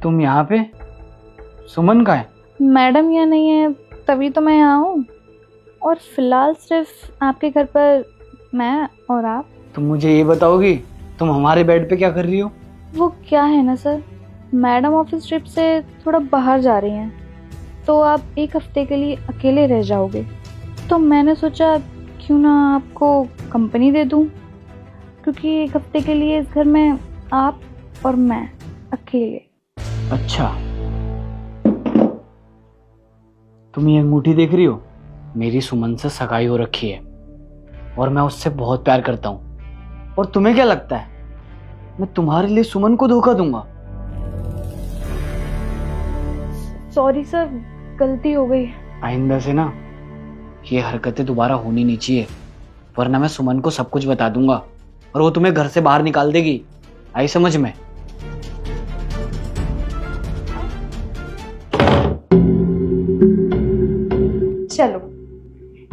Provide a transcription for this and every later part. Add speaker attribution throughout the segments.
Speaker 1: तुम यहाँ पे? सुमन का है?
Speaker 2: मैडम यहाँ नहीं है तभी तो मैं यहाँ हूँ, और फिलहाल सिर्फ आपके घर पर मैं और आप।
Speaker 1: तुम मुझे ये बताओगी तुम हमारे बेड पे क्या कर रही हो?
Speaker 2: वो क्या है ना सर, मैडम ऑफिस ट्रिप से थोड़ा बाहर जा रही हैं, तो आप एक हफ्ते के लिए अकेले रह जाओगे, तो मैंने सोचा क्यों ना आपको कंपनी दे दूँ, क्योंकि एक हफ्ते के लिए इस घर में आप और मैं अकेले।
Speaker 1: अच्छा, तुम ये अंगूठी देख रही हो? मेरी सुमन से सगाई हो रखी है और मैं उससे बहुत प्यार करता हूँ। और तुम्हें क्या लगता है मैं तुम्हारे लिए सुमन को धोखा दूंगा?
Speaker 2: सॉरी सर, गलती हो गई।
Speaker 1: आइंदा से ना ये हरकतें दोबारा होनी नहीं चाहिए, वरना मैं सुमन को सब कुछ बता दूंगा और वो तुम्हें घर से बाहर निकाल देगी। आई समझ में?
Speaker 2: चलो,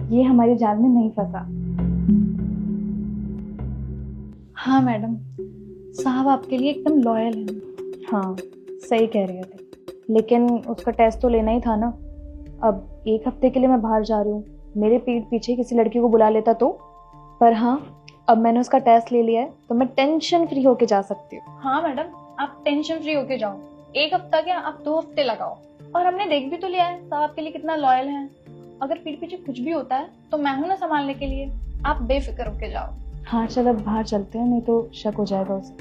Speaker 2: ये हमारी जाल में नहीं फंसा। हाँ मैडम, साहब आपके लिए एकदम लॉयल हैं। हाँ सही कह रहे थे, लेकिन उसका टेस्ट तो लेना ही था ना। अब एक हफ्ते के लिए मैं बाहर जा रही हूँ, मेरे पीठ पीछे किसी लड़की को बुला लेता तो। पर हाँ, अब मैंने उसका टेस्ट ले लिया है तो मैं टेंशन फ्री होके जा सकती हूँ। हाँ मैडम, आप टेंशन फ्री होके जाओ। एक हफ्ता क्या, आप 2 हफ्ते लगाओ। और हमने देख भी तो लिया है साहब आपके लिए कितना लॉयल है। अगर पीठ पीछे कुछ भी होता है तो मैं हूं ना संभालने के लिए, आप बेफिक्र होके जाओ। हाँ चल, अब बाहर चलते हैं, नहीं तो शक हो जाएगा उसे।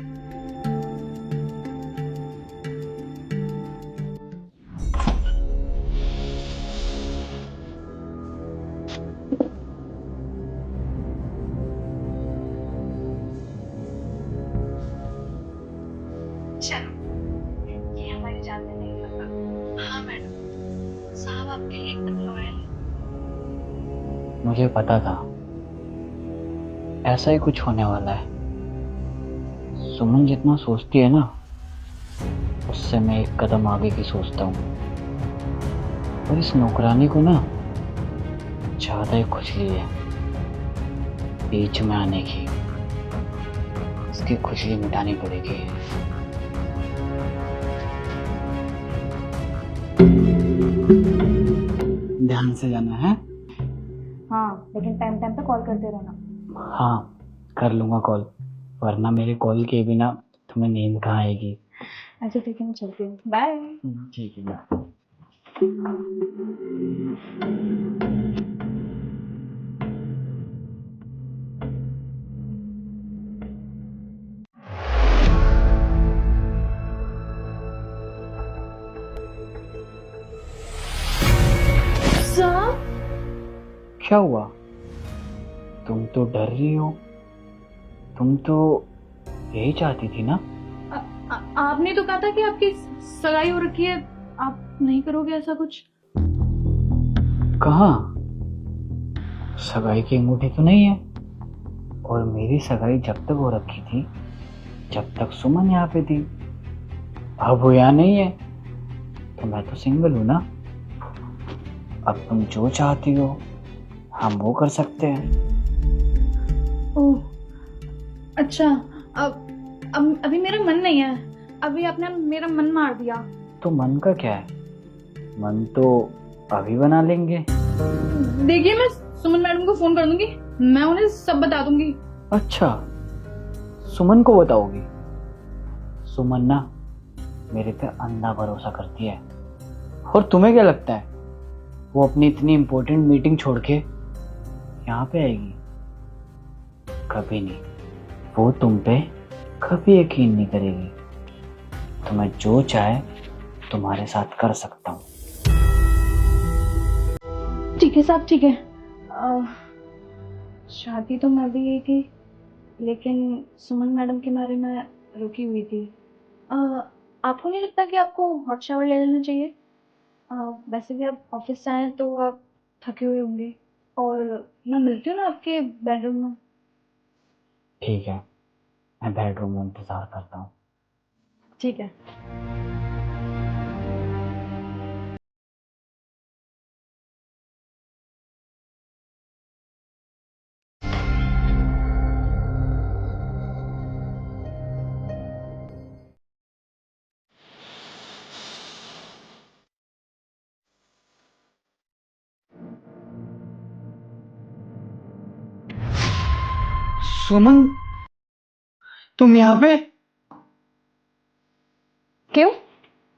Speaker 2: चलो, ये हमारी जान में नहीं फंसा। हाँ मैडम, साहब आपके लिए एकदम लॉयल है।
Speaker 1: मुझे पता था ऐसा ही कुछ होने वाला है। सुमन जितना सोचती है ना, उससे मैं एक कदम आगे की सोचता हूँ। और इस नौकरानी को ना ज्यादा ही खुजली है बीच में आने की। इसकी खुजली मिटानी पड़ेगी। ध्यान से जाना है।
Speaker 2: हाँ, लेकिन टाइम टाइम पे कॉल करते रहना।
Speaker 1: हाँ, कर लूंगा कॉल, वरना मेरे कॉल के बिना तुम्हें नींद कहाँ आएगी।
Speaker 2: अच्छा ठीक है, मैं चलती हूँ, बाय।
Speaker 1: ठीक है बाय।
Speaker 2: साहब,
Speaker 1: क्या हुआ? तुम तो डर रही हो। तुम तो यही चाहती थी ना?
Speaker 2: आपने तो कहा था कि आपकी सगाई हो रखी है, आप नहीं करोगे ऐसा कुछ?
Speaker 1: कहाँ? सगाई की अंगूठी तो नहीं है। और मेरी सगाई जब तक हो रखी थी जब तक सुमन यहाँ पे थी। अब वो यहाँ नहीं है तो मैं तो सिंगल हूँ ना। अब तुम जो चाहती हो हम वो कर सकते हैं।
Speaker 2: ओह अच्छा, अब अभी मेरा मन नहीं है, अभी आपने मेरा मन मार दिया।
Speaker 1: तो मन का क्या है, मन तो अभी बना लेंगे।
Speaker 2: देखिए, मैं सुमन मैडम को फोन कर दूंगी, मैं उन्हें सब बता दूंगी।
Speaker 1: अच्छा, सुमन को बताओगी? सुमन ना मेरे पे अंधा भरोसा करती है। और तुम्हें क्या लगता है वो अपनी इतनी इंपॉर्टेंट मीटिंग छोड़ के यहाँ पे आएगी? कभी नहीं। वो तुम पे कभी यकीन नहीं करेगी। तुम्हें जो चाहे तुम्हारे साथ कर सकता हूँ।
Speaker 2: ठीक है साहब, ठीक है। शादी तो मैं भी यही थी, लेकिन सुमन मैडम के बारे में रुकी हुई थी। आपको नहीं लगता कि आपको हॉट शावर ले लेना चाहिए? वैसे भी आप ऑफिस से आए तो आप थके हुए होंगे, और मैं मिलती हूँ ना आपके बेडरूम में।
Speaker 1: ठीक है, मैं बेडरूम में इंतजार करता हूँ।
Speaker 2: ठीक है।
Speaker 1: सुमन, तुम यहाँ पे?
Speaker 2: क्यों,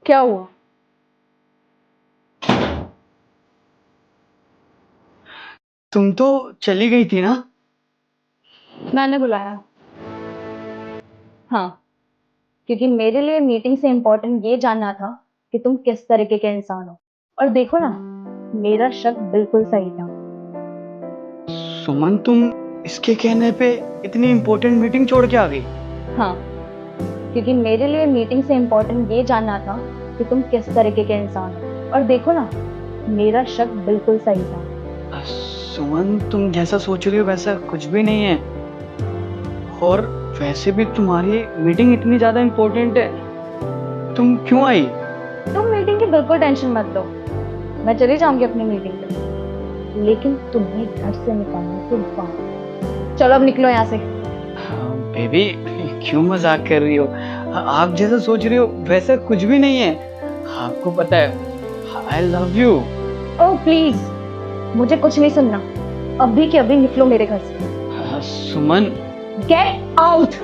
Speaker 2: क्या हुआ?
Speaker 1: तुम तो चली गई थी ना?
Speaker 2: मैंने बुलाया। हाँ, क्योंकि मेरे लिए मीटिंग से इम्पोर्टेंट ये जानना था कि तुम किस तरीके के इंसान हो। और देखो ना, मेरा शक बिल्कुल सही था।
Speaker 1: सुमन, तुम इसके कहने पे इतनी इम्पोर्टेंट मीटिंग छोड़ के आ गई?
Speaker 2: हाँ, क्योंकि मेरे लिए मीटिंग से इम्पोर्टेंट ये जानना था कि तुम किस तरीके के इंसान हो। और देखो ना, मेरा शक बिल्कुल सही था।
Speaker 1: सुमन, तुम जैसा सोच रही हो वैसा कुछ भी नहीं है। और वैसे भी तुम्हारी मीटिंग इतनी ज्यादा इम्पोर्टेंट है, तुम क्यों आई?
Speaker 2: तुम मीटिंग की बिल्कुल टेंशन मत लो, मैं चली जाऊंगी अपनी मीटिंग पे, लेकिन तुम्हें घर से निकालने के बाद। चलो अब निकलो यहाँ से।
Speaker 1: बेबी, क्यों मजाक कर रही हो? आप जैसा सोच रही हो वैसा कुछ भी नहीं है। आपको पता है, I love you.
Speaker 2: Oh please, मुझे कुछ नहीं सुनना। अभी के अभी निकलो मेरे घर से।
Speaker 1: सुमन,
Speaker 2: गेट आउट,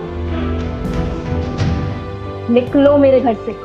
Speaker 2: निकलो मेरे घर से।